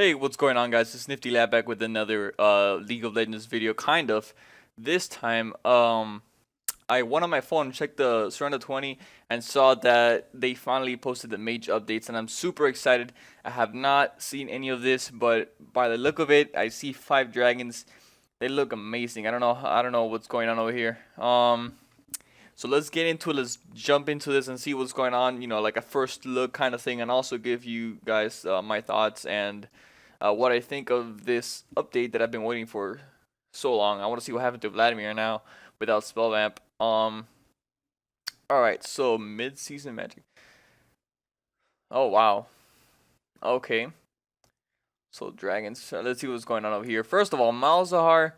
Hey, what's going on, guys? It's Nifty Lab back with another League of Legends video, kind of. This time, I went on my phone, checked the Surrender 20, and saw that they finally posted the Mage updates, and I'm super excited. I have not seen any of this, but by the look of it, I see 5 dragons. They look amazing. I don't know what's going on over here. So let's get into it. Let's jump into this and see what's going on. You know, like a first look kind of thing, and also give you guys my thoughts and what I think of this update that I've been waiting for so long. I want to see what happened to Vladimir now without Spellvamp. All right. So mid-season magic. Oh wow. Okay. So dragons. Let's see what's going on over here. First of all, Malzahar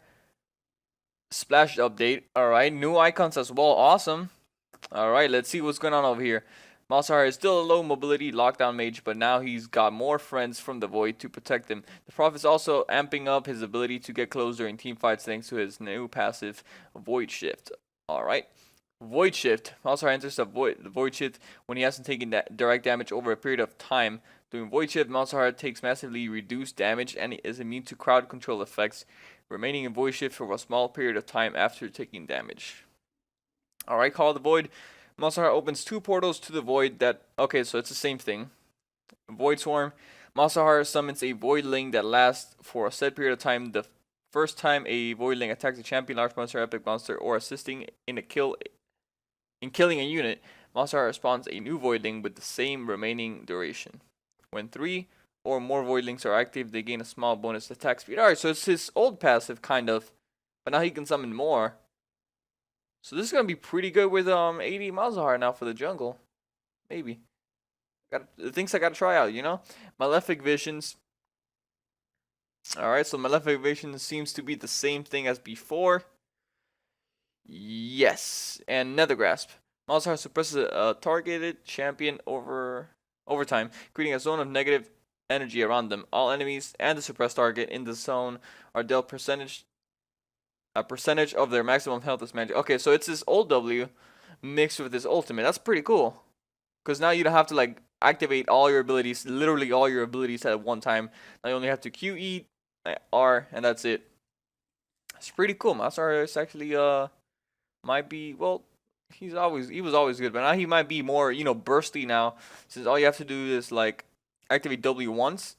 splash update. All right. New icons as well. Awesome. All right. Let's see what's going on over here. Malzahar is still a low mobility lockdown mage, but now he's got more friends from the Void to protect him. The Prophet's also amping up his ability to get close during team fights thanks to his new passive Void Shift. Alright. Void Shift. Malzahar enters the Void Shift when he hasn't taken direct damage over a period of time. During Void Shift, Malzahar takes massively reduced damage and is immune to crowd control effects, remaining in Void Shift for a small period of time after taking damage. Alright, Call of the Void. Malzahar opens 2 portals to the Void that... Okay, so it's the same thing. Void Swarm. Malzahar summons a Voidling that lasts for a set period of time. The first time a Voidling attacks a champion, large monster, epic monster, or assisting in killing a unit, Malzahar spawns a new Voidling with the same remaining duration. When 3 or more Voidlings are active, they gain a small bonus attack speed. Alright, so it's his old passive, kind of. But now he can summon more. So this is gonna be pretty good with 80 Malzahar now for the jungle. Maybe. The things I gotta try out, you know? Malefic Visions. Alright, so Malefic Visions seems to be the same thing as before. Yes. And Nether Grasp. Malzahar suppresses a targeted champion over time, creating a zone of negative energy around them. All enemies and the suppressed target in the zone are dealt a percentage of their maximum health is magic. Okay, so it's this old W mixed with this ultimate. That's pretty cool. Because now you don't have to like activate all your abilities, literally all your abilities at one time. Now you only have to Q, E, R, and that's it. It's pretty cool. Malzahar is actually might be, well, he was always good, but now he might be more, you know, bursty now, since all you have to do is like activate W once.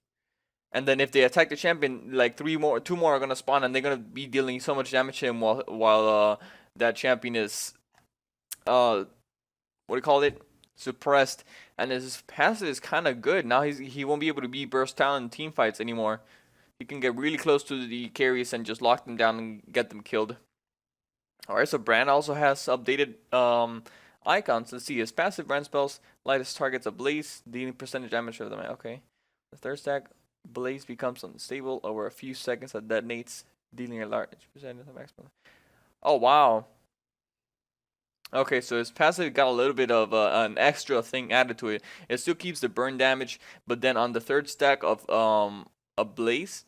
And then if they attack the champion, like 2 more are gonna spawn, and they're gonna be dealing so much damage to him while that champion is what do you call it? Suppressed. And his passive is kind of good. Now he won't be able to be burst talent in team fights anymore. He can get really close to the carries and just lock them down and get them killed. Alright, so Brand also has updated icons. Let's see, his passive Brand spells light his targets ablaze, dealing percentage damage to them. Okay. The third stack, Blaze becomes unstable over a few seconds that detonates, dealing a large percentage of maximum. Oh wow. Okay, so his passive got a little bit of an extra thing added to it. It still keeps the burn damage, but then on the third stack of a Blaze,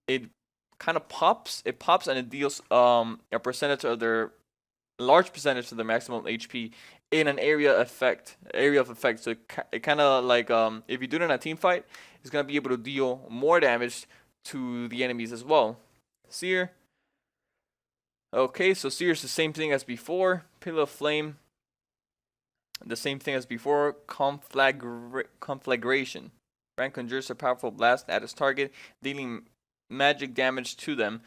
it kind of pops. It pops and it deals a percentage of their large percentage of their maximum HP in an area of effect. So it kind of like if you do it in a team fight, it's gonna be able to deal more damage to the enemies as well. Seer. Okay, so Seer is the same thing as before. Pillar of Flame. The same thing as before. Conflagration. Brand conjures a powerful blast at its target, dealing magic damage to them.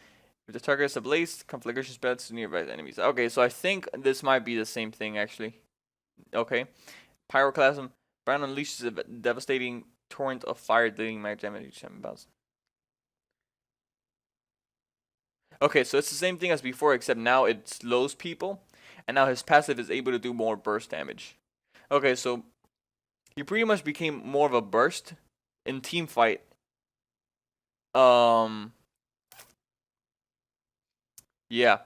If the target is ablaze, conflagration spreads to nearby enemies. Okay, so I think this might be the same thing actually. Okay. Pyroclasm. Brand unleashes a devastating torrent of fire, dealing magic damage each time it bounces. Okay, so it's the same thing as before, except now it slows people, and now his passive is able to do more burst damage. Okay, so he pretty much became more of a burst in team fight. Yeah.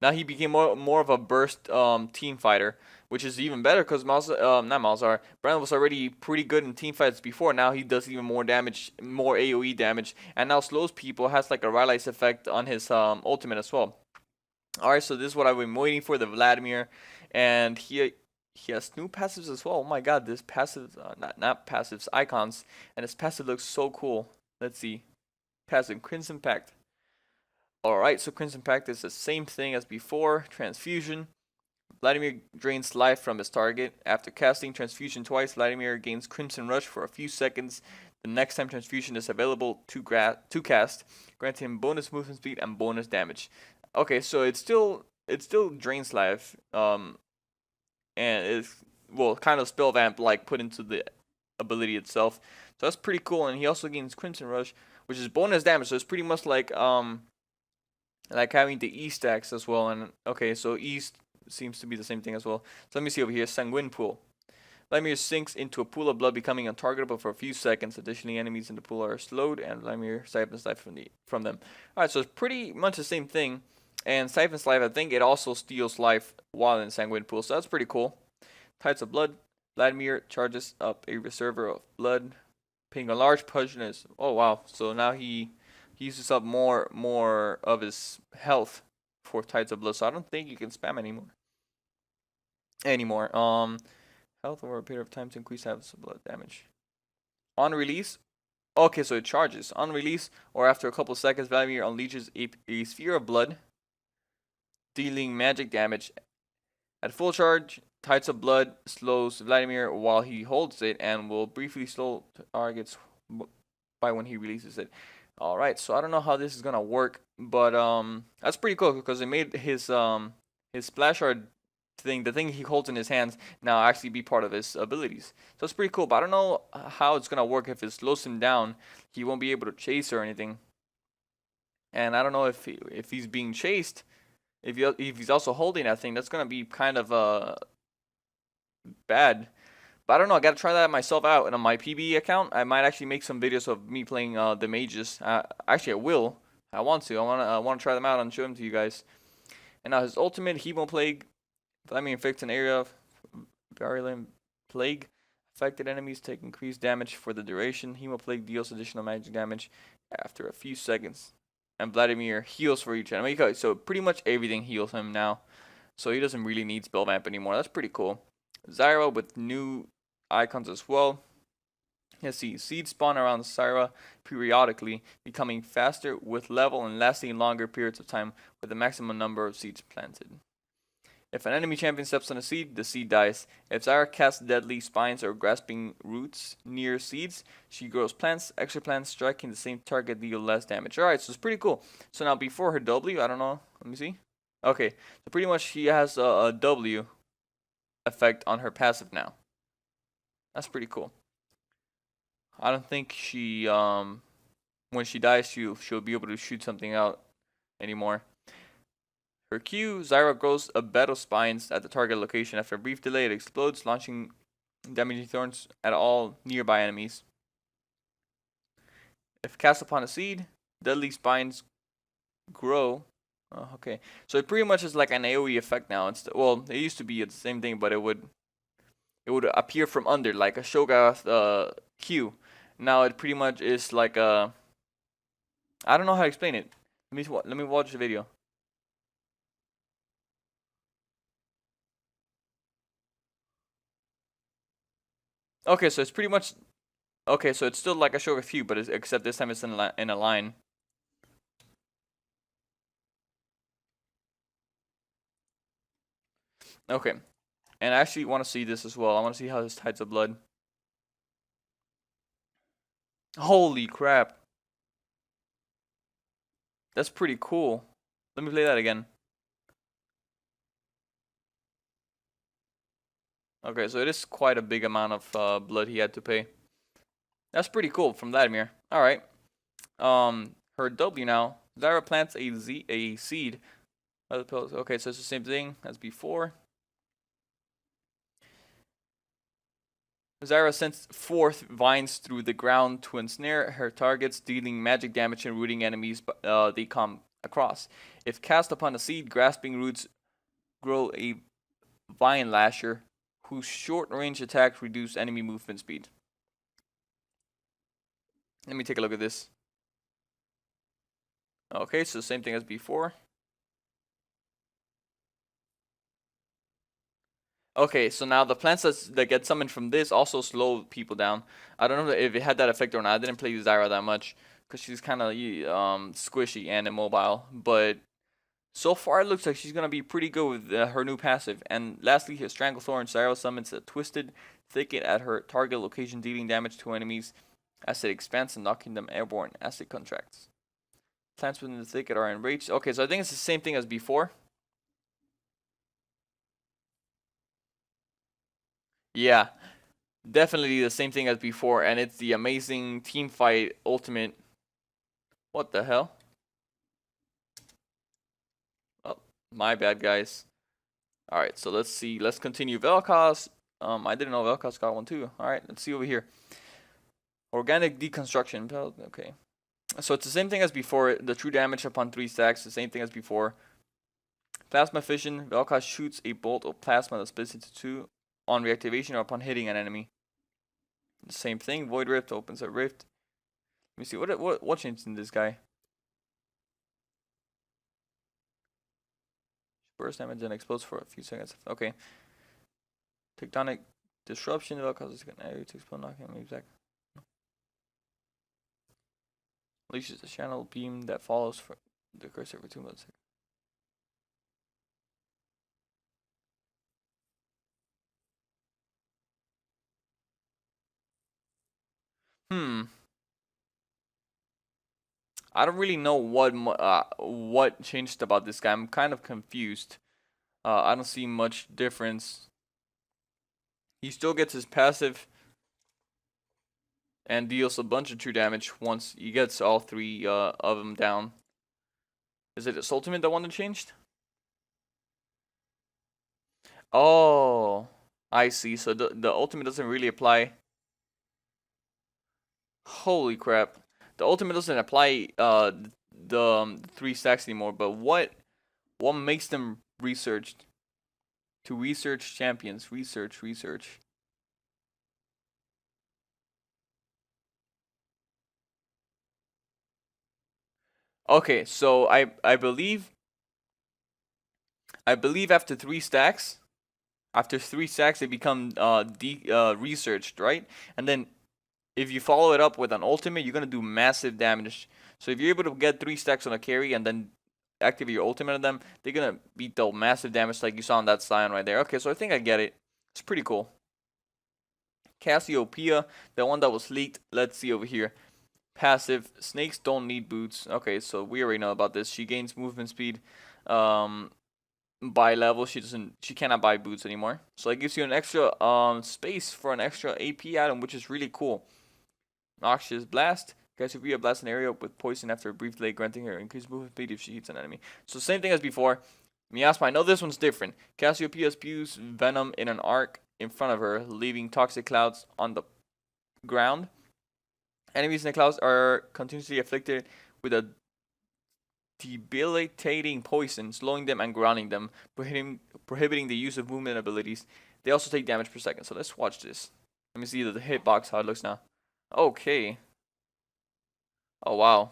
Now he became more of a burst team fighter, which is even better because not Malzahar. Brand was already pretty good in team fights before. Now he does even more damage, more AoE damage, and now slows people, has like a rallies effect on his ultimate as well. Alright, so this is what I've been waiting for, the Vladimir, and he has new passives as well. Oh my god, this passive, not passives, icons, and his passive looks so cool. Let's see. Passive Crimson Pact. Alright, so Crimson Pact is the same thing as before. Transfusion. Vladimir drains life from his target. After casting Transfusion twice, Vladimir gains Crimson Rush for a few seconds. The next time Transfusion is available to cast, granting him bonus movement speed and bonus damage. Okay, so it still drains life. And it's kind of spell vamp like put into the ability itself. So that's pretty cool. And he also gains Crimson Rush, which is bonus damage. So it's pretty much like having the E stacks as well. And okay, so East seems to be the same thing as well. So let me see over here. Sanguine Pool. Vladimir sinks into a pool of blood, becoming untargetable for a few seconds. Additionally, enemies in the pool are slowed, and Vladimir siphons life from them. Alright, so it's pretty much the same thing. And siphons life, I think it also steals life while in Sanguine Pool. So that's pretty cool. Tides of Blood. Vladimir charges up a reservoir of blood, paying a large portion. Oh wow! So now he uses up more of his health for Tides of Blood. So I don't think you can spam anymore. Health over a period of time to increase Tides of Blood damage. On release. Okay, so it charges. On release or after a couple seconds, Vladimir unleashes a sphere of blood, dealing magic damage. At full charge, Tides of Blood slows Vladimir while he holds it and will briefly slow targets by when he releases it. Alright, so I don't know how this is gonna work, but that's pretty cool because it made his splash art thing, the thing he holds in his hands, now actually be part of his abilities. So it's pretty cool, but I don't know how it's gonna work. If it slows him down, he won't be able to chase or anything. And I don't know if he's being chased, if he's also holding that thing, that's gonna be kind of bad. But I don't know. I gotta try that myself out. And on my PB account, I might actually make some videos of me playing the mages. Actually, I will. I want to. I wanna try them out and show them to you guys. And now his ultimate, Hemo Plague. Vladimir inflicts an area of virulent plague. Affected enemies take increased damage for the duration. Hemo Plague deals additional magic damage after a few seconds. And Vladimir heals for each enemy. So pretty much everything heals him now. So he doesn't really need spell vamp anymore. That's pretty cool. Zyra with new icons as well. Let's see, seeds spawn around Zyra periodically, becoming faster with level and lasting longer periods of time with a maximum number of seeds planted. If an enemy champion steps on a seed, the seed dies. If Zyra casts deadly spines or grasping roots near seeds, she grows plants, extra plants, striking the same target deal less damage. Alright, so it's pretty cool. So now before her W, I don't know, let me see. Okay, so pretty much she has a W effect on her passive now. That's pretty cool. I don't think she when she dies she'll be able to shoot something out anymore. Her Q, Zyra grows a bed of spines at the target location. After a brief delay, it explodes, launching damaging thorns at all nearby enemies. If cast upon a seed, deadly spines grow. Oh, okay, so it pretty much is like an AoE effect now. Well, it used to be the same thing, but it would appear from under like a Shogath Q. Now it pretty much is like a. I don't know how to explain it. Let me watch the video. Okay, so it's pretty much. Okay, so it's still like a Shogath Q, but except this time it's in a line. Okay, and I actually want to see this as well. I want to see how this Tides of Blood. Holy crap! That's pretty cool. Let me play that again. Okay, so it is quite a big amount of blood he had to pay. That's pretty cool from Vladimir. Alright. Her W now. Zyra plants a seed. Okay, so it's the same thing as before. Zyra sends forth vines through the ground to ensnare her targets, dealing magic damage and rooting enemies they come across. If cast upon a seed, grasping roots grow a vine lasher, whose short-range attacks reduce enemy movement speed. Let me take a look at this. Okay, so same thing as before. Okay, so now the plants that get summoned from this also slow people down. I don't know if it had that effect or not. I didn't play Zyra that much because she's kind of squishy and immobile. But so far it looks like she's gonna be pretty good with her new passive. And lastly, his Stranglethorn Zyra summons a Twisted Thicket at her target location, dealing damage to enemies as it expands and knocking them airborne as it contracts. Plants within the thicket are enraged. Okay, so I think it's the same thing as before. Yeah, definitely the same thing as before, and it's the amazing team fight ultimate. What the hell? Oh, my bad, guys. All right, so let's see. Let's continue. vel'koz. I didn't know vel'koz got one too. All right, let's see over here. Organic deconstruction. Okay. So it's the same thing as before. The true damage upon 3 stacks, the same thing as before. Plasma fission. vel'koz shoots a bolt of plasma that splits into 2 on reactivation or upon hitting an enemy. The same thing. Void rift opens a rift. Let me see what changed in this guy. Burst damage and explodes for a few seconds. Okay. Tectonic disruption causes an area to explode, knocking moves back. Unleashes a channel beam that follows for the cursor for 2 milliseconds. I don't really know what changed about this guy. I'm kind of confused. I don't see much difference. He still gets his passive and deals a bunch of true damage once he gets all 3 of them down. Is it his ultimate that one that changed? Oh, I see. So the ultimate doesn't really apply. Holy crap. The ultimate doesn't apply the 3 stacks anymore, but what makes them researched? To research champions. Research. Okay, so I believe after 3 stacks, they become researched, right? And then if you follow it up with an ultimate, you're gonna do massive damage. So if you're able to get 3 stacks on a carry and then activate your ultimate on them, they're gonna be dealt massive damage like you saw on that Scion right there. Okay, so I think I get it. It's pretty cool. Cassiopeia, the one that was leaked. Let's see over here. Passive, snakes don't need boots. Okay, so we already know about this. She gains movement speed by level. She cannot buy boots anymore. So it gives you an extra space for an extra AP item, which is really cool. Noxious Blast. Cassiopeia blasts an area with poison after a brief delay, granting her increased movement speed if she hits an enemy. So same thing as before. Miasma, I know this one's different. Cassiopeia spews venom in an arc in front of her, leaving toxic clouds on the ground. Enemies in the clouds are continuously afflicted with a debilitating poison, slowing them and grounding them, prohibiting the use of movement abilities. They also take damage per second. So let's watch this. Let me see the hitbox, how it looks now. Okay. Oh, wow.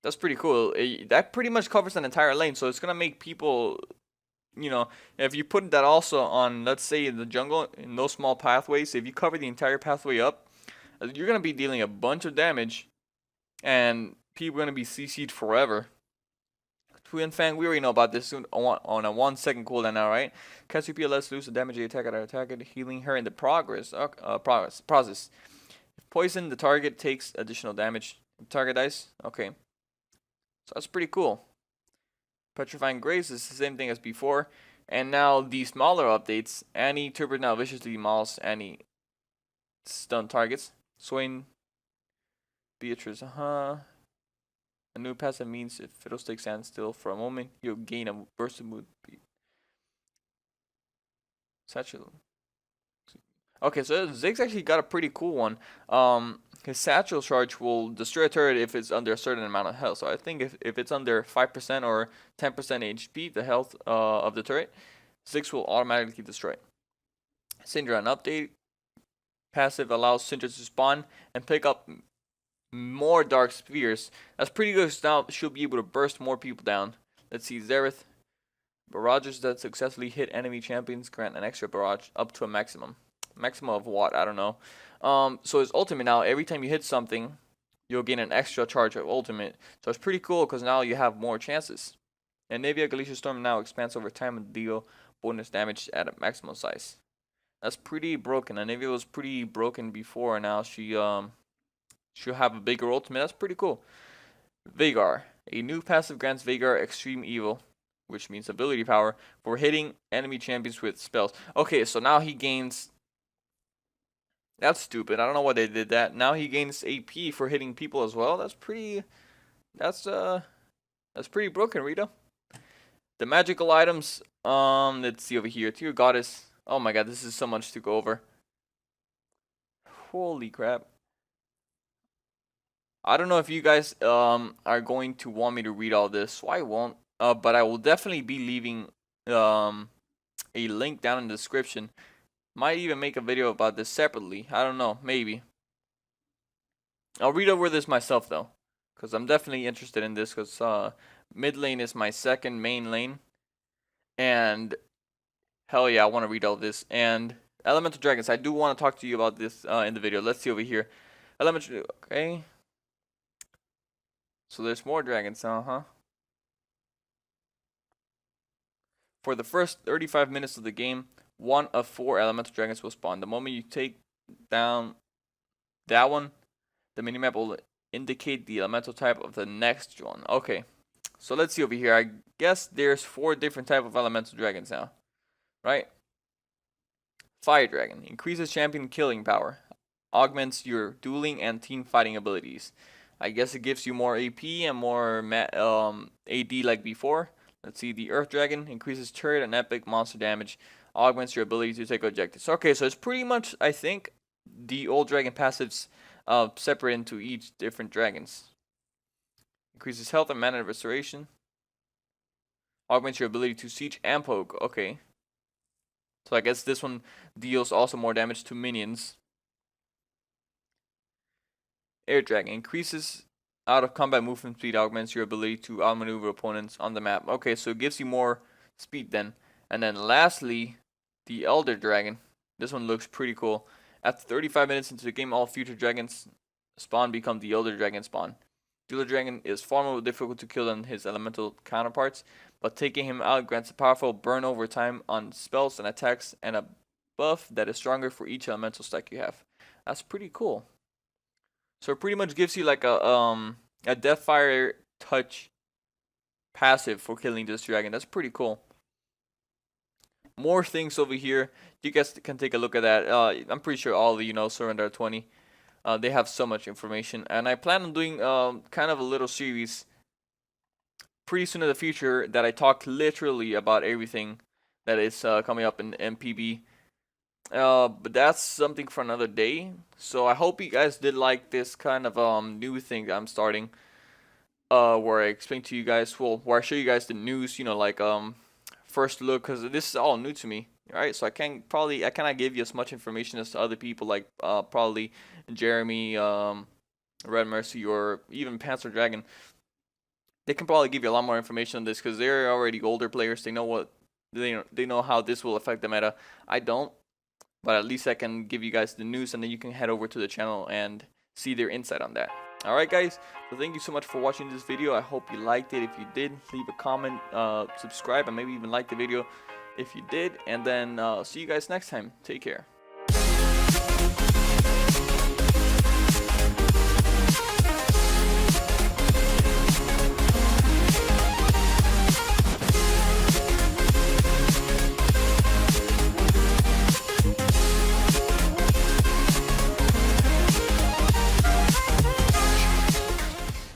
That's pretty cool. That pretty much covers an entire lane, so it's gonna make people, if you put that also on, let's say, in the jungle, in those small pathways, if you cover the entire pathway up, you're gonna be dealing a bunch of damage, and people are gonna be CC'd forever. Twin Fang, we already know about this on a 1 second cooldown now, right? Cassiopeia lets loose a damage attack at our target, healing her in the process. If poison, the target takes additional damage. Target dies. Okay. So that's pretty cool. Petrifying Grace is the same thing as before. And now the smaller updates. Annie Turbo now viciously mauls any stun targets. Swain, Beatrice, A new passive means if Fiddlestick stands still for a moment, you'll gain a burst of mood speed. Satchel. Okay, so Ziggs actually got a pretty cool one. His satchel charge will destroy a turret if it's under a certain amount of health. So I think if it's under 5% or 10% HP, the health of the turret, Ziggs will automatically destroy it. Syndra, an update. Passive allows Syndra to spawn and pick up more dark spheres. That's pretty good. Now she'll be able to burst more people down. Let's see, Zereth. Barrages that successfully hit enemy champions grant an extra barrage up to a maximum. Maximum of what? I don't know. So his ultimate now, every time you hit something, you'll gain an extra charge of ultimate. So it's pretty cool because now you have more chances. And Navia Glacier Storm now expands over time and deal bonus damage at a maximum size. That's pretty broken. And Navia was pretty broken before, and now she'll have a bigger ultimate. That's pretty cool. Veigar. A new passive grants Veigar Extreme Evil, which means ability power, for hitting enemy champions with spells. Okay, so now he gains... That's stupid. I don't know why they did that. Now he gains AP for hitting people as well. That's pretty... That's pretty broken, Rita. The magical items, let's see over here. To your goddess. Oh my god, this is so much to go over. Holy crap. I don't know if you guys are going to want me to read all this, so I won't. But I will definitely be leaving a link down in the description. Might even make a video about this separately. I don't know, maybe. I'll read over this myself though, because I'm definitely interested in this, because mid lane is my second main lane. And hell yeah, I want to read all this. And elemental dragons, I do want to talk to you about this in the video. Let's see over here. Elemental, okay. So there's more dragons, For the first 35 minutes of the game, 1 of 4 elemental dragons will spawn. The moment you take down that one, the minimap will indicate the elemental type of the next one. Okay, so let's see over here. I guess there's 4 different type of elemental dragons now, right? Fire dragon increases champion killing power, augments your dueling and team fighting abilities. I guess it gives you more AP and more AD like before. Let's see, the Earth Dragon increases turret and epic monster damage, augments your ability to take objectives. Okay, so it's pretty much, I think, the old dragon passives separate into each different dragons. Increases health and mana restoration. Augments your ability to siege and poke. Okay. So I guess this one deals also more damage to minions. Air Dragon increases out of combat movement speed, augments your ability to outmaneuver opponents on the map. Okay, so it gives you more speed then. And then lastly, the Elder Dragon. This one looks pretty cool. After 35 minutes into the game, all future dragons spawn become the Elder Dragon spawn. The Elder Dragon is far more difficult to kill than his elemental counterparts, but taking him out grants a powerful burn over time on spells and attacks and a buff that is stronger for each elemental stack you have. That's pretty cool. So it pretty much gives you like a Deathfire touch passive for killing this dragon. That's pretty cool. More things over here. You guys can take a look at that. I'm pretty sure all of you know Surrender 20. They have so much information, and I plan on doing kind of a little series pretty soon in the future that I talk literally about everything that is coming up in MPB. But that's something for another day. So I hope you guys did like this kind of new thing that I'm starting, where I explain to you guys, well, where I show you guys the news, you know, like first look, because this is all new to me. Alright, so I cannot give you as much information as to other people, like probably Jeremy, Red Mercy, or even Panzer Dragon. They can probably give you a lot more information on this because they're already older players. They know what they know how this will affect the meta. I don't, but at least I can give you guys the news, and then you can head over to the channel and see their insight on that. Alright guys, so thank you so much for watching this video. I hope you liked it. If you did, leave a comment, subscribe, and maybe even like the video if you did. And then see you guys next time. Take care.